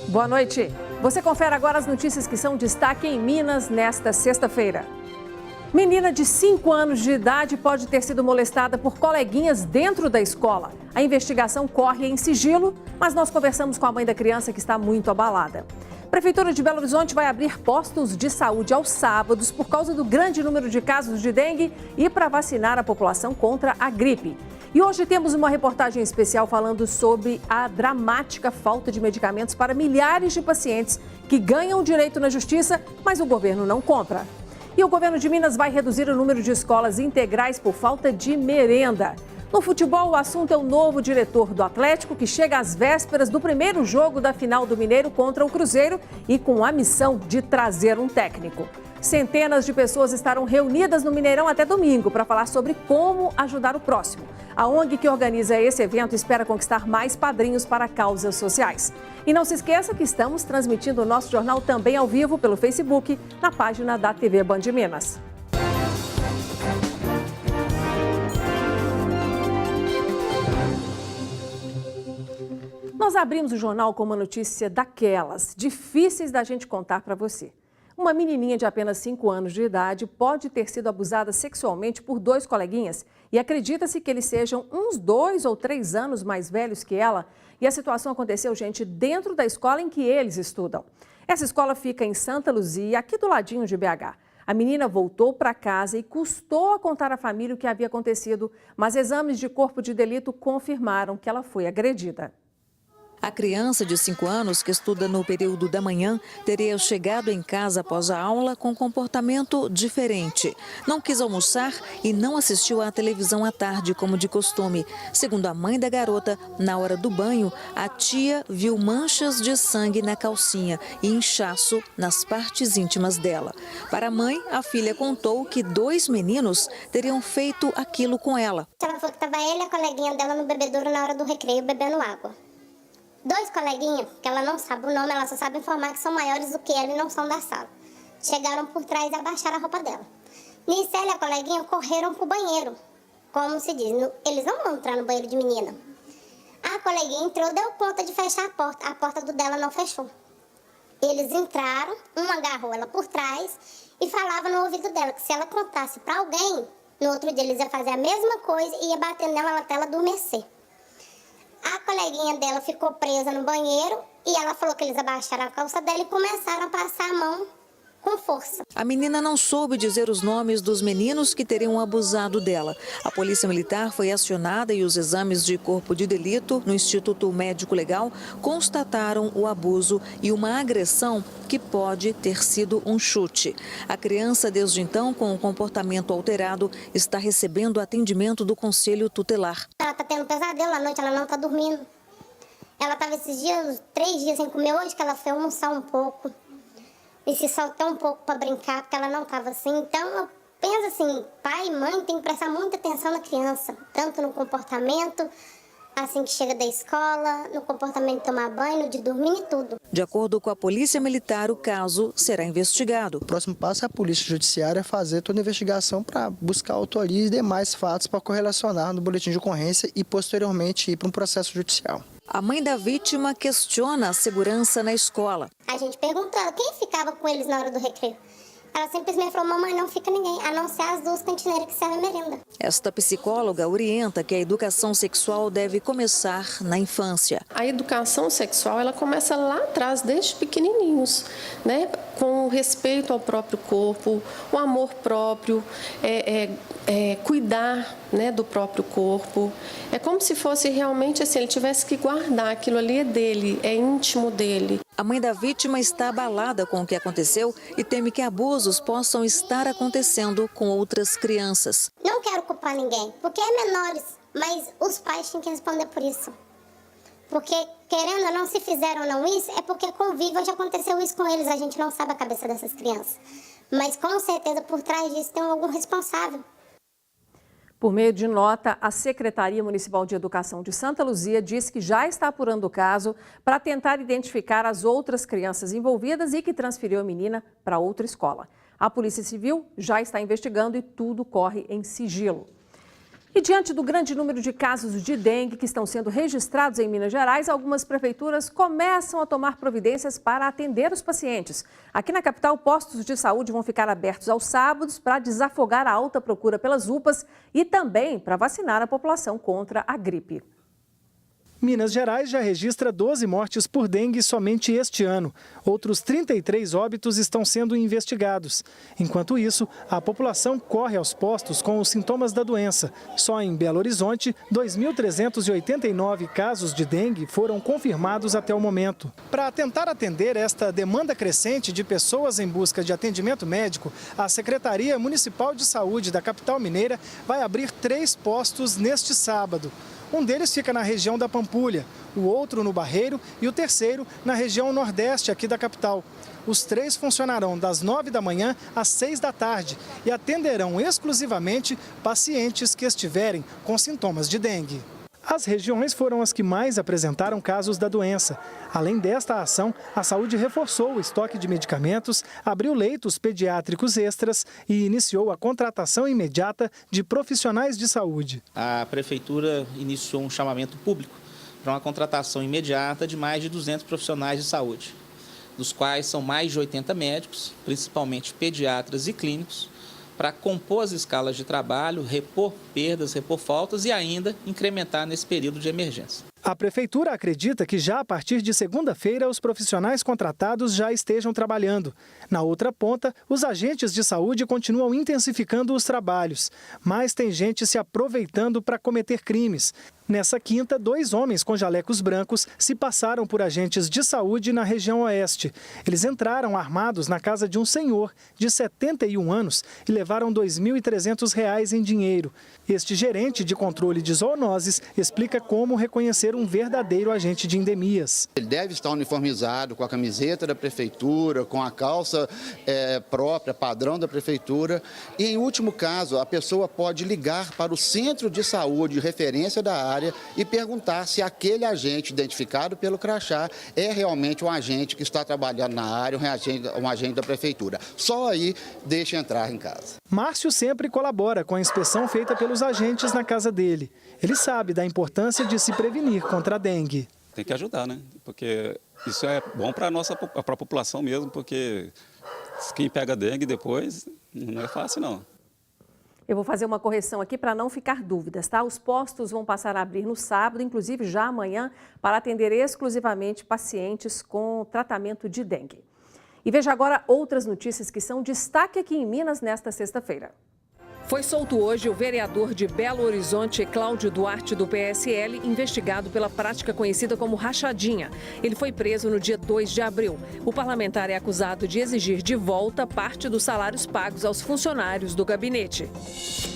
Boa noite. Você confere agora as notícias que são destaque em Minas nesta sexta-feira. Menina de 5 anos de idade pode ter sido molestada por coleguinhas dentro da escola. A investigação corre em sigilo, mas nós conversamos com a mãe da criança que está muito abalada. A Prefeitura de Belo Horizonte vai abrir postos de saúde aos sábados por causa do grande número de casos de dengue e para vacinar a população contra a gripe. E hoje temos uma reportagem especial falando sobre a dramática falta de medicamentos para milhares de pacientes que ganham direito na justiça, mas o governo não compra. E o governo de Minas vai reduzir o número de escolas integrais por falta de merenda. No futebol, o assunto é o novo diretor do Atlético, que chega às vésperas do primeiro jogo da final do Mineiro contra o Cruzeiro e com a missão de trazer um técnico. Centenas de pessoas estarão reunidas no Mineirão até domingo para falar sobre como ajudar o próximo. A ONG que organiza esse evento espera conquistar mais padrinhos para causas sociais. E não se esqueça que estamos transmitindo o nosso jornal também ao vivo pelo Facebook, na página da TV Band Minas. Nós abrimos o jornal com uma notícia daquelas, difíceis da gente contar para você. Uma menininha de apenas 5 anos de idade pode ter sido abusada sexualmente por 2 coleguinhas e acredita-se que eles sejam uns 2 ou 3 anos mais velhos que ela. E a situação aconteceu, gente, dentro da escola em que eles estudam. Essa escola fica em Santa Luzia, aqui do ladinho de BH. A menina voltou para casa e custou a contar à família o que havia acontecido, mas exames de corpo de delito confirmaram que ela foi agredida. A criança de 5 anos, que estuda no período da manhã, teria chegado em casa após a aula com comportamento diferente. Não quis almoçar e não assistiu à televisão à tarde, como de costume. Segundo a mãe da garota, na hora do banho, a tia viu manchas de sangue na calcinha e inchaço nas partes íntimas dela. Para a mãe, a filha contou que 2 meninos teriam feito aquilo com ela. Ela falou que estava ele e a coleguinha dela no bebedouro na hora do recreio, bebendo água. 2 coleguinhas, que ela não sabe o nome, ela só sabe informar que são maiores do que ela e não são da sala. Chegaram por trás e abaixaram a roupa dela. Nisso, ela e a coleguinha correram pro banheiro. Como se diz, eles não vão entrar no banheiro de menina. A coleguinha entrou, deu conta de fechar a porta do dela não fechou. Eles entraram, um agarrou ela por trás e falava no ouvido dela que se ela contasse para alguém, no outro dia eles iam fazer a mesma coisa e ia bater nela até ela adormecer. A coleguinha dela ficou presa no banheiro e ela falou que eles abaixaram a calça dela e começaram a passar a mão com força. A menina não soube dizer os nomes dos meninos que teriam abusado dela. A polícia militar foi acionada e os exames de corpo de delito no Instituto Médico Legal constataram o abuso e uma agressão que pode ter sido um chute. A criança, desde então, com o comportamento alterado, está recebendo atendimento do Conselho Tutelar. Ela está tendo pesadelo à noite, ela não está dormindo. Ela estava esses dias, 3 dias sem comer, hoje que ela foi almoçar um pouco. E se soltar um pouco para brincar, porque ela não estava assim. Então, eu penso assim, pai e mãe tem que prestar muita atenção na criança. Tanto no comportamento, assim que chega da escola, no comportamento de tomar banho, no de dormir e tudo. De acordo com a Polícia Militar, o caso será investigado. O próximo passo é a Polícia Judiciária fazer toda a investigação para buscar autoria e demais fatos para correlacionar no boletim de ocorrência e posteriormente ir para um processo judicial. A mãe da vítima questiona a segurança na escola. A gente perguntou ela quem ficava com eles na hora do recreio. Ela simplesmente falou, mamãe, não fica ninguém, a não ser as 2 cantineiras que servem merenda. Esta psicóloga orienta que a educação sexual deve começar na infância. A educação sexual, ela começa lá atrás, desde pequenininhos, né? Com o respeito ao próprio corpo, o amor próprio, cuidar, né, do próprio corpo. É como se fosse realmente assim, ele tivesse que guardar, aquilo ali é dele, é íntimo dele. A mãe da vítima está abalada com o que aconteceu e teme que abusos possam estar acontecendo com outras crianças. Não quero culpar ninguém, porque é menores, mas os pais têm que responder por isso. Porque, querendo ou não, se fizeram ou não isso, é porque convívio, já aconteceu isso com eles, a gente não sabe a cabeça dessas crianças. Mas, com certeza, por trás disso tem algum responsável. Por meio de nota, a Secretaria Municipal de Educação de Santa Luzia diz que já está apurando o caso para tentar identificar as outras crianças envolvidas e que transferiu a menina para outra escola. A Polícia Civil já está investigando e tudo corre em sigilo. E diante do grande número de casos de dengue que estão sendo registrados em Minas Gerais, algumas prefeituras começam a tomar providências para atender os pacientes. Aqui na capital, postos de saúde vão ficar abertos aos sábados para desafogar a alta procura pelas UPAs e também para vacinar a população contra a gripe. Minas Gerais já registra 12 mortes por dengue somente este ano. Outros 33 óbitos estão sendo investigados. Enquanto isso, a população corre aos postos com os sintomas da doença. Só em Belo Horizonte, 2.389 casos de dengue foram confirmados até o momento. Para tentar atender esta demanda crescente de pessoas em busca de atendimento médico, a Secretaria Municipal de Saúde da capital mineira vai abrir 3 postos neste sábado. Um deles fica na região da Pampulha, o outro no Barreiro e o terceiro na região nordeste aqui da capital. Os 3 funcionarão das 9 da manhã às 6 da tarde e atenderão exclusivamente pacientes que estiverem com sintomas de dengue. As regiões foram as que mais apresentaram casos da doença. Além desta ação, a saúde reforçou o estoque de medicamentos, abriu leitos pediátricos extras e iniciou a contratação imediata de profissionais de saúde. A Prefeitura iniciou um chamamento público para uma contratação imediata de mais de 200 profissionais de saúde, dos quais são mais de 80 médicos, principalmente pediatras e clínicos, para compor as escalas de trabalho, repor perdas, repor faltas e ainda incrementar nesse período de emergência. A Prefeitura acredita que já a partir de segunda-feira os profissionais contratados já estejam trabalhando. Na outra ponta, os agentes de saúde continuam intensificando os trabalhos, mas tem gente se aproveitando para cometer crimes. Nessa quinta, 2 homens com jalecos brancos se passaram por agentes de saúde na região oeste. Eles entraram armados na casa de um senhor de 71 anos e levaram R$ 2.300 em dinheiro. Este gerente de controle de zoonoses explica como reconhecer um verdadeiro agente de endemias. Ele deve estar uniformizado com a camiseta da prefeitura, com a calça própria, padrão da prefeitura. E, em último caso, a pessoa pode ligar para o centro de saúde de referência da área e perguntar se aquele agente identificado pelo crachá é realmente um agente que está trabalhando na área, um agente da prefeitura. Só aí deixa entrar em casa. Márcio sempre colabora com a inspeção feita pelos agentes na casa dele. Ele sabe da importância de se prevenir contra a dengue. Tem que ajudar, né? Porque isso é bom para a população mesmo, porque quem pega dengue depois não é fácil, não. Eu vou fazer uma correção aqui para não ficar dúvidas, tá? Os postos vão passar a abrir no sábado, inclusive já amanhã, para atender exclusivamente pacientes com tratamento de dengue. E veja agora outras notícias que são destaque aqui em Minas nesta sexta-feira. Foi solto hoje o vereador de Belo Horizonte, Cláudio Duarte, do PSL, investigado pela prática conhecida como rachadinha. Ele foi preso no dia 2 de abril. O parlamentar é acusado de exigir de volta parte dos salários pagos aos funcionários do gabinete.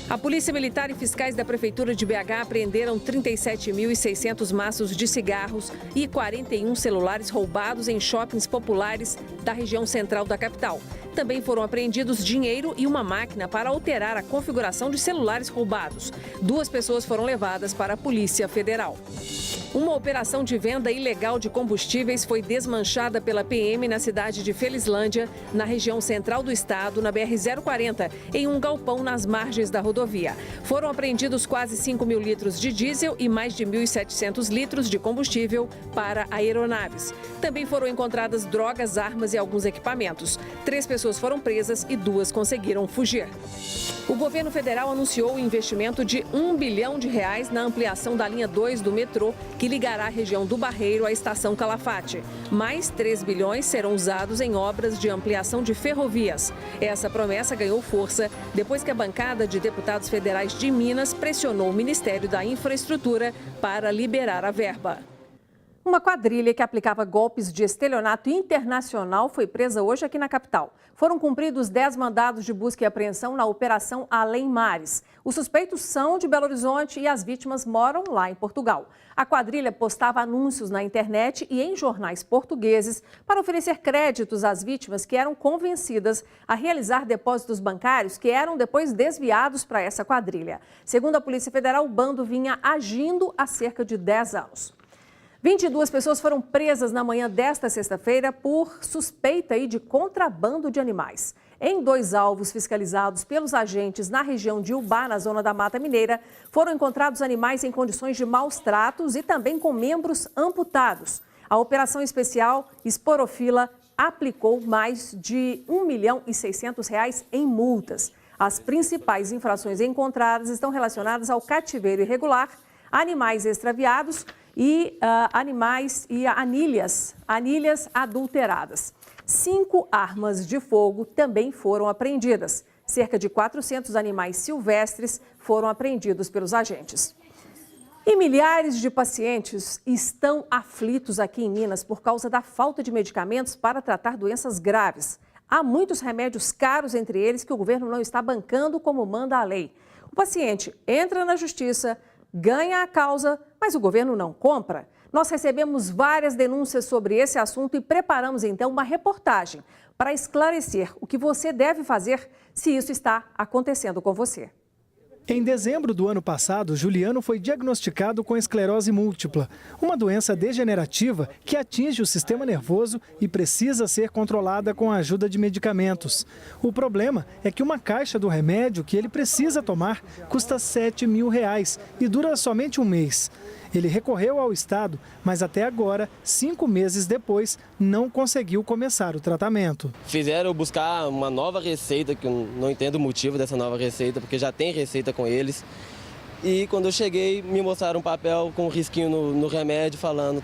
A Polícia Militar e fiscais da Prefeitura de BH apreenderam 37.600 maços de cigarros e 41 celulares roubados em shoppings populares da região central da capital. Também foram apreendidos dinheiro e uma máquina para alterar a configuração de celulares roubados. 2 pessoas foram levadas para a Polícia Federal. Uma operação de venda ilegal de combustíveis foi desmanchada pela PM na cidade de Felizlândia, na região central do estado, na BR-040, em um galpão nas margens da rodovia. Foram apreendidos quase 5.000 litros de diesel e mais de 1.700 litros de combustível para aeronaves. Também foram encontradas drogas, armas e alguns equipamentos. 3 pessoas foram presas e 2 conseguiram fugir. O governo federal anunciou o investimento de R$1 bilhão na ampliação da linha 2 do metrô, que ligará a região do Barreiro à estação Calafate. Mais 3 bilhões serão usados em obras de ampliação de ferrovias. Essa promessa ganhou força depois que a bancada de deputados federais de Minas pressionou o Ministério da Infraestrutura para liberar a verba. Uma quadrilha que aplicava golpes de estelionato internacional foi presa hoje aqui na capital. Foram cumpridos 10 mandados de busca e apreensão na Operação Além Mares. Os suspeitos são de Belo Horizonte e as vítimas moram lá em Portugal. A quadrilha postava anúncios na internet e em jornais portugueses para oferecer créditos às vítimas que eram convencidas a realizar depósitos bancários que eram depois desviados para essa quadrilha. Segundo a Polícia Federal, o bando vinha agindo há cerca de 10 anos. 22 pessoas foram presas na manhã desta sexta-feira por suspeita de contrabando de animais. Em 2 alvos fiscalizados pelos agentes na região de Ubá, na zona da Mata Mineira, foram encontrados animais em condições de maus tratos e também com membros amputados. A operação especial Esporofila aplicou mais de R$ 1.600.000 em multas. As principais infrações encontradas estão relacionadas ao cativeiro irregular, animais extraviados e anilhas adulteradas. 5 armas de fogo também foram apreendidas. Cerca de 400 animais silvestres foram apreendidos pelos agentes. E milhares de pacientes estão aflitos aqui em Minas por causa da falta de medicamentos para tratar doenças graves. Há muitos remédios caros entre eles que o governo não está bancando como manda a lei. O paciente entra na justiça, ganha a causa, mas o governo não compra. Nós recebemos várias denúncias sobre esse assunto e preparamos então uma reportagem para esclarecer o que você deve fazer se isso está acontecendo com você. Em dezembro do ano passado, Juliano foi diagnosticado com esclerose múltipla, uma doença degenerativa que atinge o sistema nervoso e precisa ser controlada com a ajuda de medicamentos. O problema é que uma caixa do remédio que ele precisa tomar custa R$ 7.000 e dura somente um mês. Ele recorreu ao Estado, mas até agora, 5 meses depois, não conseguiu começar o tratamento. Fizeram eu buscar uma nova receita, que eu não entendo o motivo dessa nova receita, porque já tem receita com eles. E quando eu cheguei, me mostraram um papel com um risquinho no remédio falando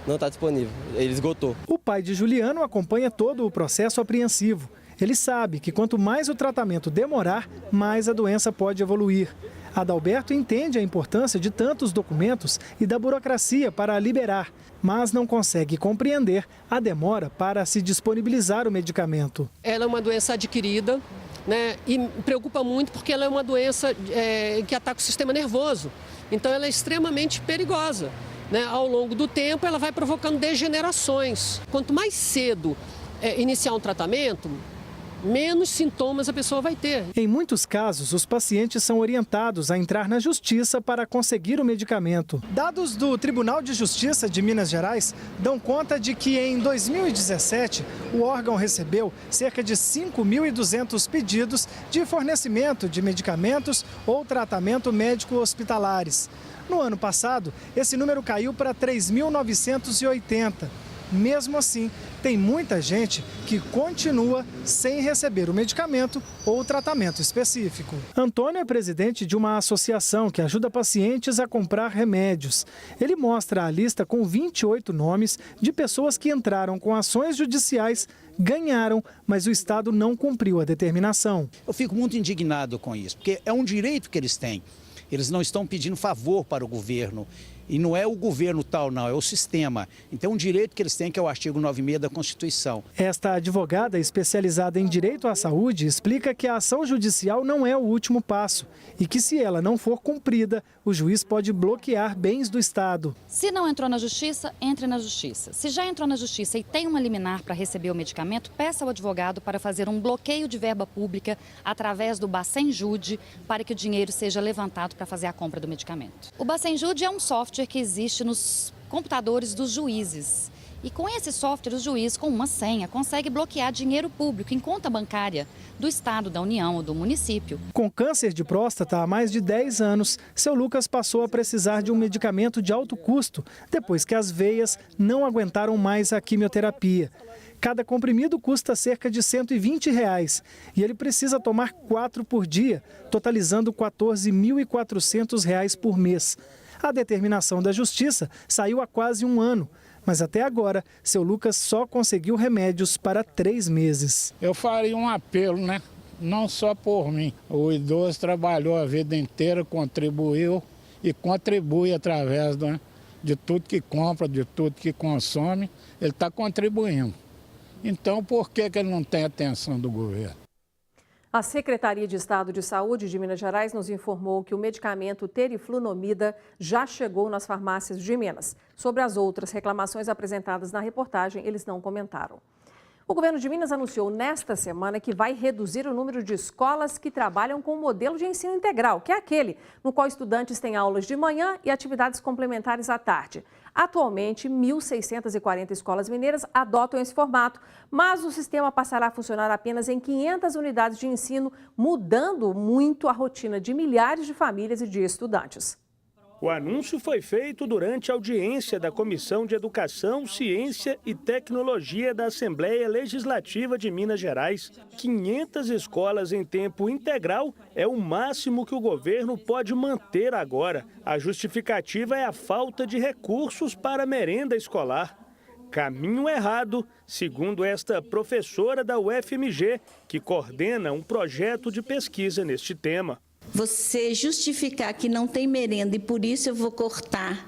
não está disponível, ele esgotou. O pai de Juliano acompanha todo o processo apreensivo. Ele sabe que quanto mais o tratamento demorar, mais a doença pode evoluir. Adalberto entende a importância de tantos documentos e da burocracia para liberar, mas não consegue compreender a demora para se disponibilizar o medicamento. Ela é uma doença adquirida, né, e me preocupa muito porque ela é uma doença que ataca o sistema nervoso. Então ela é extremamente perigosa, né? Ao longo do tempo ela vai provocando degenerações. Quanto mais cedo iniciar um tratamento, menos sintomas a pessoa vai ter. Em muitos casos, os pacientes são orientados a entrar na justiça para conseguir o medicamento. Dados do Tribunal de Justiça de Minas Gerais dão conta de que em 2017, o órgão recebeu cerca de 5.200 pedidos de fornecimento de medicamentos ou tratamento médico hospitalares. No ano passado, esse número caiu para 3.980. Mesmo assim, tem muita gente que continua sem receber o medicamento ou o tratamento específico. Antônio é presidente de uma associação que ajuda pacientes a comprar remédios. Ele mostra a lista com 28 nomes de pessoas que entraram com ações judiciais, ganharam, mas o Estado não cumpriu a determinação. Eu fico muito indignado com isso, porque é um direito que eles têm. Eles não estão pedindo favor para o governo. E não é o governo tal, não, é o sistema. Então, é um direito que eles têm, que é o artigo 96 da Constituição. Esta advogada especializada em direito à saúde explica que a ação judicial não é o último passo e que, se ela não for cumprida, o juiz pode bloquear bens do Estado. Se não entrou na justiça, entre na justiça. Se já entrou na justiça e tem uma liminar para receber o medicamento, peça ao advogado para fazer um bloqueio de verba pública através do Bacenjude para que o dinheiro seja levantado para fazer a compra do medicamento. O Bacenjude é um software que existe nos computadores dos juízes. E com esse software, o juiz, com uma senha, consegue bloquear dinheiro público em conta bancária do Estado, da União ou do município. Com câncer de próstata há mais de 10 anos, seu Lucas passou a precisar de um medicamento de alto custo, depois que as veias não aguentaram mais a quimioterapia. Cada comprimido custa cerca de R$ 120 e ele precisa tomar 4 por dia, totalizando R$ 14.400 por mês. A determinação da Justiça saiu há quase um ano, mas até agora, seu Lucas só conseguiu remédios para 3 meses. Eu faria um apelo, né? Não só por mim. O idoso trabalhou a vida inteira, contribuiu e contribui através de tudo que compra, de tudo que consome, ele está contribuindo. Então, por que ele não tem atenção do governo? A Secretaria de Estado de Saúde de Minas Gerais nos informou que o medicamento teriflunomida já chegou nas farmácias de Minas. Sobre as outras reclamações apresentadas na reportagem, eles não comentaram. O governo de Minas anunciou nesta semana que vai reduzir o número de escolas que trabalham com o modelo de ensino integral, que é aquele no qual estudantes têm aulas de manhã e atividades complementares à tarde. Atualmente, 1.640 escolas mineiras adotam esse formato, mas o sistema passará a funcionar apenas em 500 unidades de ensino, mudando muito a rotina de milhares de famílias e de estudantes. O anúncio foi feito durante a audiência da Comissão de Educação, Ciência e Tecnologia da Assembleia Legislativa de Minas Gerais. 500 escolas em tempo integral é o máximo que o governo pode manter agora. A justificativa é a falta de recursos para a merenda escolar. Caminho errado, segundo esta professora da UFMG, que coordena um projeto de pesquisa neste tema. Você justificar que não tem merenda e por isso eu vou cortar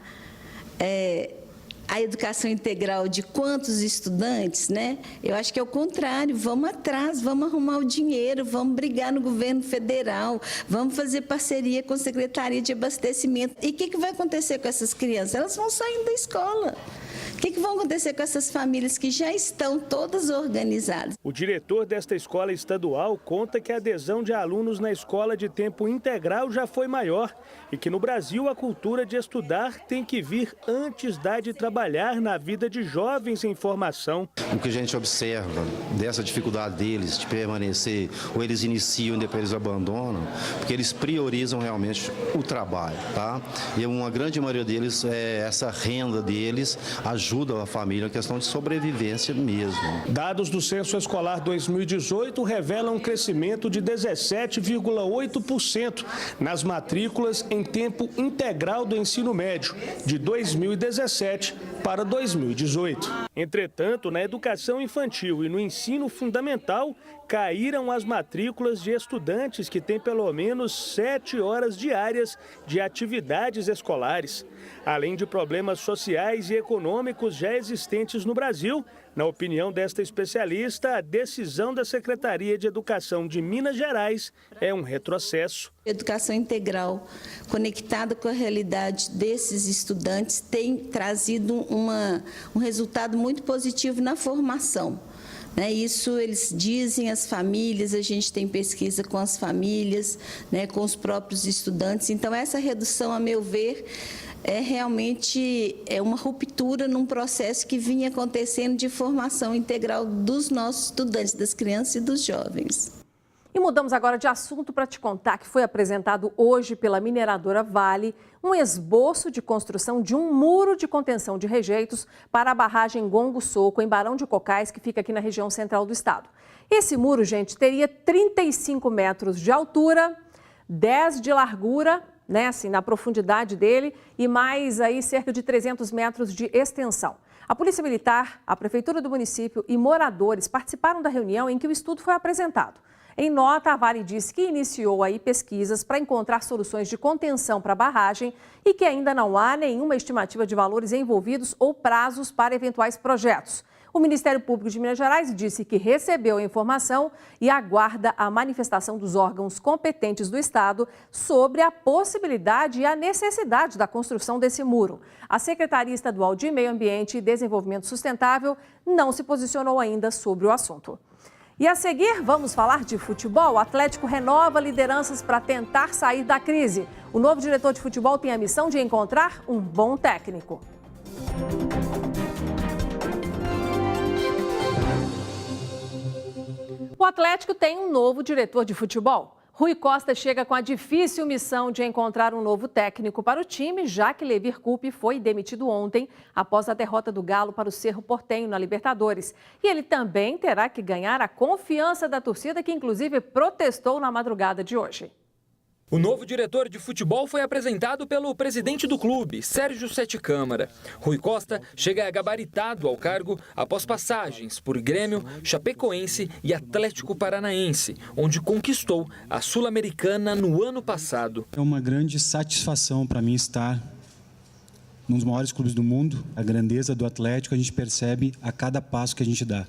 a educação integral de quantos estudantes, né? Eu acho que é o contrário, vamos atrás, vamos arrumar o dinheiro, vamos brigar no governo federal, vamos fazer parceria com a Secretaria de Abastecimento. E o que vai acontecer com essas crianças? Elas vão saindo da escola. O que vai acontecer com essas famílias que já estão todas organizadas? O diretor desta escola estadual conta que a adesão de alunos na escola de tempo integral já foi maior e que no Brasil a cultura de estudar tem que vir antes da de trabalhar na vida de jovens em formação. O que a gente observa dessa dificuldade deles de permanecer, ou eles iniciam e depois eles abandonam, porque eles priorizam realmente o trabalho, tá? E uma grande maioria deles, essa renda deles ajuda a família na questão de sobrevivência mesmo. Dados do Censo Escolar 2018 revelam um crescimento de 17,8% nas matrículas em tempo integral do ensino médio, de 2017 para 2018. Entretanto, na educação infantil e no ensino fundamental, caíram as matrículas de estudantes que têm pelo menos 7 horas diárias de atividades escolares. Além de problemas sociais e econômicos já existentes no Brasil, na opinião desta especialista, a decisão da Secretaria de Educação de Minas Gerais é um retrocesso. Educação integral, conectada com a realidade desses estudantes, tem trazido um resultado muito positivo na formação. Isso eles dizem, as famílias, a gente tem pesquisa com as famílias, com os próprios estudantes. Então, essa redução, a meu ver, realmente uma ruptura num processo que vinha acontecendo de formação integral dos nossos estudantes, das crianças e dos jovens. E mudamos agora de assunto para te contar que foi apresentado hoje pela mineradora Vale um esboço de construção de um muro de contenção de rejeitos para a barragem Gongo Soco, em Barão de Cocais, que fica aqui na região central do estado. Esse muro, gente, teria 35 metros de altura, 10 de largura, assim, na profundidade dele, e mais aí cerca de 300 metros de extensão. A Polícia Militar, a Prefeitura do município e moradores participaram da reunião em que o estudo foi apresentado. Em nota, a Vale disse que iniciou aí pesquisas para encontrar soluções de contenção para a barragem e que ainda não há nenhuma estimativa de valores envolvidos ou prazos para eventuais projetos. O Ministério Público de Minas Gerais disse que recebeu a informação e aguarda a manifestação dos órgãos competentes do Estado sobre a possibilidade e a necessidade da construção desse muro. A Secretaria Estadual de Meio Ambiente e Desenvolvimento Sustentável não se posicionou ainda sobre o assunto. E a seguir, vamos falar de futebol. O Atlético renova lideranças para tentar sair da crise. O novo diretor de futebol tem a missão de encontrar um bom técnico. O Atlético tem um novo diretor de futebol. Rui Costa chega com a difícil missão de encontrar um novo técnico para o time, já que Levir Coupe foi demitido ontem após a derrota do Galo para o Cerro Porteño na Libertadores. E ele também terá que ganhar a confiança da torcida, que inclusive protestou na madrugada de hoje. O novo diretor de futebol foi apresentado pelo presidente do clube, Sérgio Sete Câmara. Rui Costa chega gabaritado ao cargo após passagens por Grêmio, Chapecoense e Atlético Paranaense, onde conquistou a Sul-Americana no ano passado. É uma grande satisfação para mim estar num dos maiores clubes do mundo. A grandeza do Atlético a gente percebe a cada passo que a gente dá,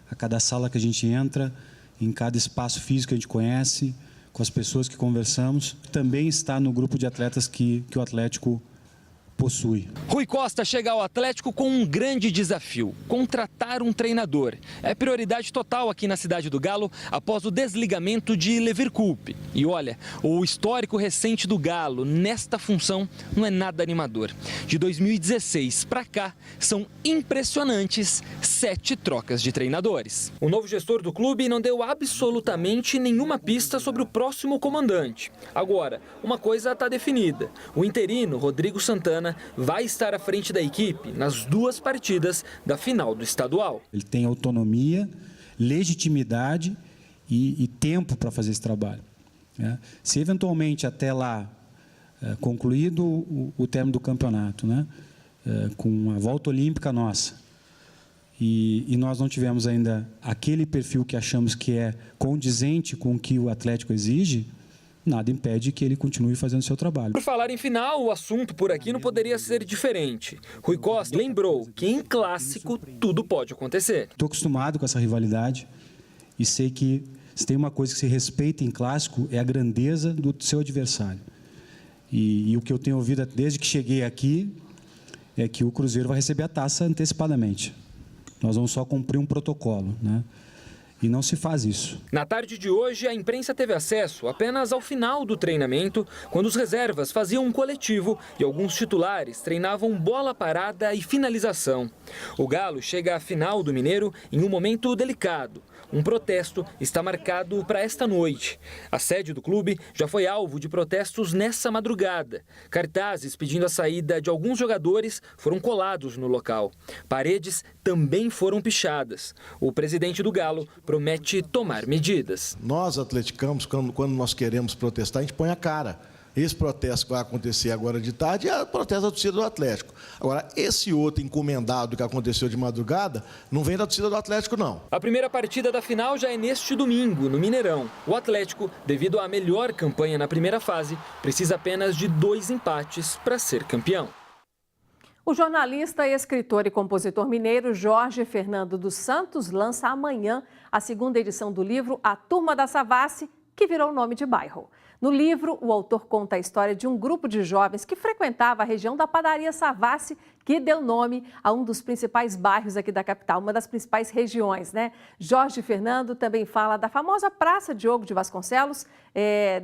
a cada sala que a gente entra, em cada espaço físico que a gente conhece, com as pessoas que conversamos. Também está no grupo de atletas que o Atlético possui. Rui Costa chega ao Atlético com um grande desafio: contratar um treinador. É prioridade total aqui na cidade do Galo após o desligamento de Leverkusen. E olha, o histórico recente do Galo nesta função não é nada animador. De 2016 para cá, são impressionantes 7 trocas de treinadores. O novo gestor do clube não deu absolutamente nenhuma pista sobre o próximo comandante. Agora, uma coisa está definida: o interino Rodrigo Santana vai estar à frente da equipe nas 2 partidas da final do estadual. Ele tem autonomia, legitimidade e tempo para fazer esse trabalho. Se eventualmente até lá, concluído o término do campeonato, com a volta olímpica nossa, e nós não tivemos ainda aquele perfil que achamos que é condizente com o que o Atlético exige, nada impede que ele continue fazendo o seu trabalho. Por falar em final, o assunto por aqui não poderia ser diferente. Rui Costa lembrou que em clássico tudo pode acontecer. Estou acostumado com essa rivalidade e sei que se tem uma coisa que se respeita em clássico é a grandeza do seu adversário. E o que eu tenho ouvido desde que cheguei aqui é que o Cruzeiro vai receber a taça antecipadamente. Nós vamos só cumprir um protocolo, E não se faz isso. Na tarde de hoje, a imprensa teve acesso apenas ao final do treinamento, quando os reservas faziam um coletivo e alguns titulares treinavam bola parada e finalização. O Galo chega à final do Mineiro em um momento delicado. Um protesto está marcado para esta noite. A sede do clube já foi alvo de protestos nessa madrugada. Cartazes pedindo a saída de alguns jogadores foram colados no local. Paredes também foram pichadas. O presidente do Galo promete tomar medidas. Nós, atleticanos, quando nós queremos protestar, a gente põe a cara. Esse protesto que vai acontecer agora de tarde é o protesto da torcida do Atlético. Agora, esse outro encomendado que aconteceu de madrugada não vem da torcida do Atlético, não. A primeira partida da final já é neste domingo, no Mineirão. O Atlético, devido à melhor campanha na primeira fase, precisa apenas de 2 empates para ser campeão. O jornalista, escritor e compositor mineiro Jorge Fernando dos Santos lança amanhã a 2ª edição do livro A Turma da Savassi, que virou o nome de bairro. No livro, o autor conta a história de um grupo de jovens que frequentava a região da Padaria Savassi, que deu nome a um dos principais bairros aqui da capital, uma das principais regiões, Jorge Fernando também fala da famosa Praça Diogo de Vasconcelos,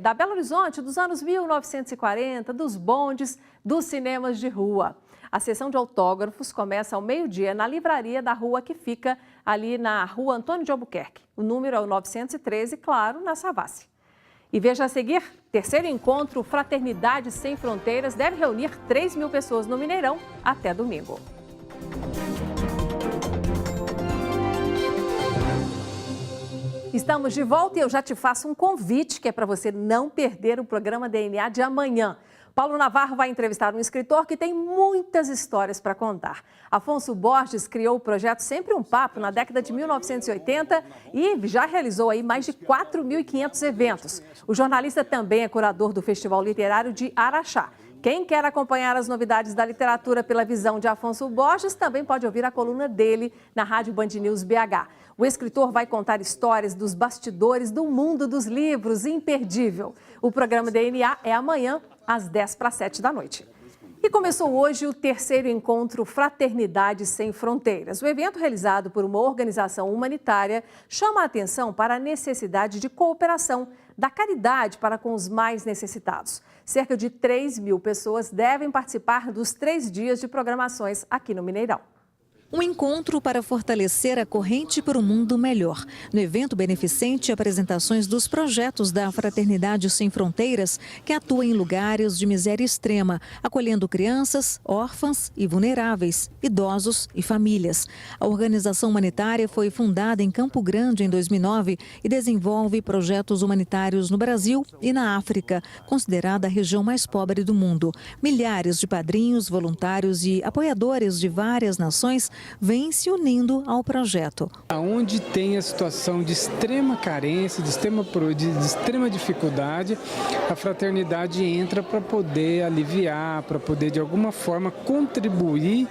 da Belo Horizonte, dos anos 1940, dos bondes, dos cinemas de rua. A sessão de autógrafos começa ao meio-dia na livraria da rua que fica ali na rua Antônio de Albuquerque. O número é o 913, claro, na Savassi. E veja a seguir, 3º encontro Fraternidade Sem Fronteiras deve reunir 3.000 pessoas no Mineirão até domingo. Estamos de volta e eu já te faço um convite que é para você não perder o programa DNA de amanhã. Paulo Navarro vai entrevistar um escritor que tem muitas histórias para contar. Afonso Borges criou o projeto Sempre um Papo na década de 1980 e já realizou aí mais de 4.500 eventos. O jornalista também é curador do Festival Literário de Araxá. Quem quer acompanhar as novidades da literatura pela visão de Afonso Borges também pode ouvir a coluna dele na Rádio Band News BH. O escritor vai contar histórias dos bastidores do mundo dos livros, imperdível. O programa DNA é amanhã, às 6:50 da noite. E começou hoje o 3º encontro Fraternidade Sem Fronteiras. O evento, realizado por uma organização humanitária, chama a atenção para a necessidade de cooperação, da caridade para com os mais necessitados. Cerca de 3.000 pessoas devem participar dos 3 dias de programações aqui no Mineirão. Um encontro para fortalecer a corrente por um mundo melhor. No evento beneficente, apresentações dos projetos da Fraternidade Sem Fronteiras, que atua em lugares de miséria extrema, acolhendo crianças, órfãs e vulneráveis, idosos e famílias. A organização humanitária foi fundada em Campo Grande em 2009 e desenvolve projetos humanitários no Brasil e na África, considerada a região mais pobre do mundo. Milhares de padrinhos, voluntários e apoiadores de várias nações vem se unindo ao projeto. Onde tem a situação de extrema carência, de extrema dificuldade, a fraternidade entra para poder aliviar, para poder de alguma forma contribuir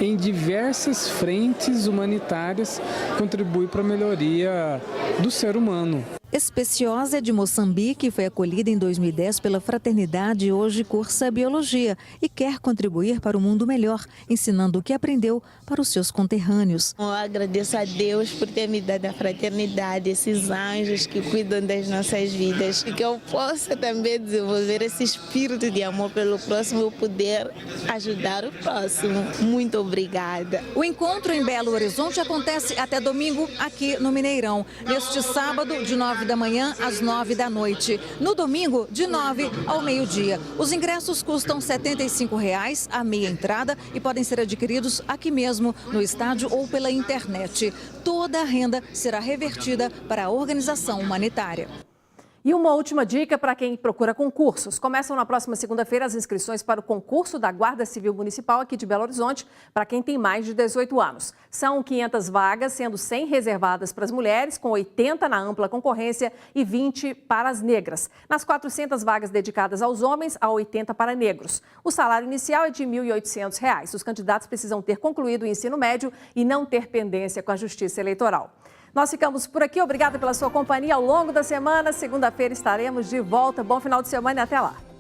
em diversas frentes humanitárias, contribuir para a melhoria do ser humano. Especiosa é de Moçambique, foi acolhida em 2010 pela Fraternidade e hoje cursa Biologia e quer contribuir para o mundo melhor, ensinando o que aprendeu para os seus conterrâneos. Eu agradeço a Deus por ter me dado a fraternidade, esses anjos que cuidam das nossas vidas, e que eu possa também desenvolver esse espírito de amor pelo próximo e poder ajudar o próximo. Muito obrigada. O encontro em Belo Horizonte acontece até domingo aqui no Mineirão. Neste sábado, de 9 da manhã às 9 da noite. No domingo, de 9 ao meio-dia. Os ingressos custam R$ 75,00 a meia entrada e podem ser adquiridos aqui mesmo, no estádio ou pela internet. Toda a renda será revertida para a organização humanitária. E uma última dica para quem procura concursos. Começam na próxima segunda-feira as inscrições para o concurso da Guarda Civil Municipal aqui de Belo Horizonte, para quem tem mais de 18 anos. São 500 vagas, sendo 100 reservadas para as mulheres, com 80 na ampla concorrência e 20 para as negras. Nas 400 vagas dedicadas aos homens, há 80 para negros. O salário inicial é de R$ 1.800. Os candidatos precisam ter concluído o ensino médio e não ter pendência com a Justiça Eleitoral. Nós ficamos por aqui. Obrigada pela sua companhia ao longo da semana. Segunda-feira estaremos de volta. Bom final de semana e até lá.